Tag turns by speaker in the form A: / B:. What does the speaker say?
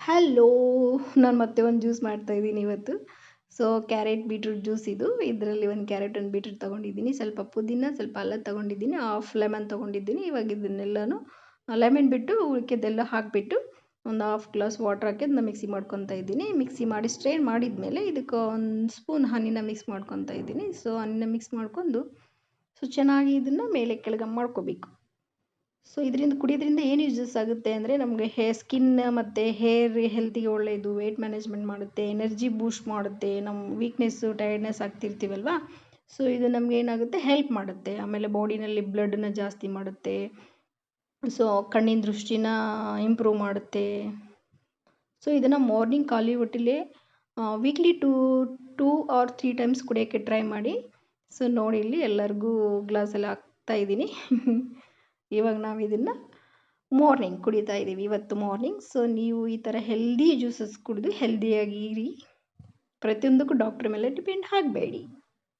A: Hello, ನಾನು ಮತ್ತೆ ಒಂದು ಜ್ಯೂಸ್ ಮಾಡ್ತಾಯಿದ್ದೀನಿ ಇವತ್ತು. ಸೊ ಕ್ಯಾರೆಟ್ ಬೀಟ್ರೂಟ್ ಜ್ಯೂಸ್ ಇದು. ಇದರಲ್ಲಿ ಒಂದು ಕ್ಯಾರೆಟ್ ಒಂದು ಬೀಟ್ರೂಟ್ ತೊಗೊಂಡಿದ್ದೀನಿ, ಸ್ವಲ್ಪ ಪುದೀನ, ಸ್ವಲ್ಪ ಅಲ್ಲ ತೊಗೊಂಡಿದ್ದೀನಿ, ಹಾಫ್ ಲೆಮನ್ ತೊಗೊಂಡಿದ್ದೀನಿ. ಇವಾಗ ಇದನ್ನೆಲ್ಲನೂ ಲೆಮನ್ ಬಿಟ್ಟು ಉಳಿಕೆದೆಲ್ಲ ಹಾಕಿಬಿಟ್ಟು ಒಂದು ಹಾಫ್ ಗ್ಲಾಸ್ ವಾಟರ್ ಹಾಕಿ ಅದನ್ನ ಮಿಕ್ಸಿ ಮಾಡ್ಕೊತಾ ಇದ್ದೀನಿ. ಮಿಕ್ಸಿ ಮಾಡಿ ಸ್ಟ್ರೈನ್ ಮಾಡಿದ್ಮೇಲೆ ಇದಕ್ಕೆ ಒಂದು ಸ್ಪೂನ್ ಹನಿನ ಮಿಕ್ಸ್ ಮಾಡ್ಕೊತಾ ಇದ್ದೀನಿ. ಸೊ ಹನಿನ ಮಿಕ್ಸ್ ಮಾಡ್ಕೊಂಡು ಚೆನ್ನಾಗಿ ಇದನ್ನು ಮೇಲೆ ಕೆಳಗೆ ಮಾಡ್ಕೋಬೇಕು. ಸೊ ಇದರಿಂದ ಕುಡಿಯೋದ್ರಿಂದ ಏನು ಯೂಸಸ್ ಆಗುತ್ತೆ ಅಂದರೆ ನಮಗೆ ಸ್ಕಿನ್ ಮತ್ತು ಹೇರ್ ಹೆಲ್ತಿಗೆ ಒಳ್ಳೆಯದು, ವೆಯ್ಟ್ ಮ್ಯಾನೇಜ್ಮೆಂಟ್ ಮಾಡುತ್ತೆ, ಎನರ್ಜಿ ಬೂಸ್ಟ್ ಮಾಡುತ್ತೆ, ನಮ್ಮ ವೀಕ್ನೆಸ್ಸು ಟಯರ್ಡ್ನೆಸ್ ಆಗ್ತಿರ್ತೀವಲ್ವ. ಸೊ ಇದು ನಮ್ಗೆ ಏನಾಗುತ್ತೆ, ಹೆಲ್ಪ್ ಮಾಡುತ್ತೆ. ಆಮೇಲೆ ಬಾಡಿನಲ್ಲಿ ಬ್ಲಡ್ನ ಜಾಸ್ತಿ ಮಾಡುತ್ತೆ. ಸೊ ಕಣ್ಣಿನ ದೃಷ್ಟಿನ ಇಂಪ್ರೂವ್ ಮಾಡುತ್ತೆ. ಸೊ ಇದನ್ನು ಮಾರ್ನಿಂಗ್ ಖಾಲಿ ಹೊಟ್ಟೆಲೇ ವೀಕ್ಲಿ ಟೂ ಆರ್ 3 ಟೈಮ್ಸ್ ಕುಡಿಯೋಕ್ಕೆ ಟ್ರೈ ಮಾಡಿ. ಸೊ ನೋಡಿ, ಇಲ್ಲಿ ಎಲ್ಲರಿಗೂ ಗ್ಲಾಸಲ್ಲಿ ಹಾಕ್ತಾಯಿದ್ದೀನಿ. ಇವಾಗ ನಾವು ಇದನ್ನು ಮಾರ್ನಿಂಗ್ ಕುಡಿತಾ ಇದ್ದೀವಿ, ಇವತ್ತು ಮಾರ್ನಿಂಗ್. ಸೊ ನೀವು ಈ ಥರ ಹೆಲ್ದಿ ಜ್ಯೂಸಸ್ ಕುಡಿದು ಹೆಲ್ದಿಯಾಗಿ ಇರಿ. ಪ್ರತಿಯೊಂದಕ್ಕೂ ಡಾಕ್ಟ್ರ್ ಮೇಲೆ ಡಿಪೆಂಡ್ ಆಗಬೇಡಿ.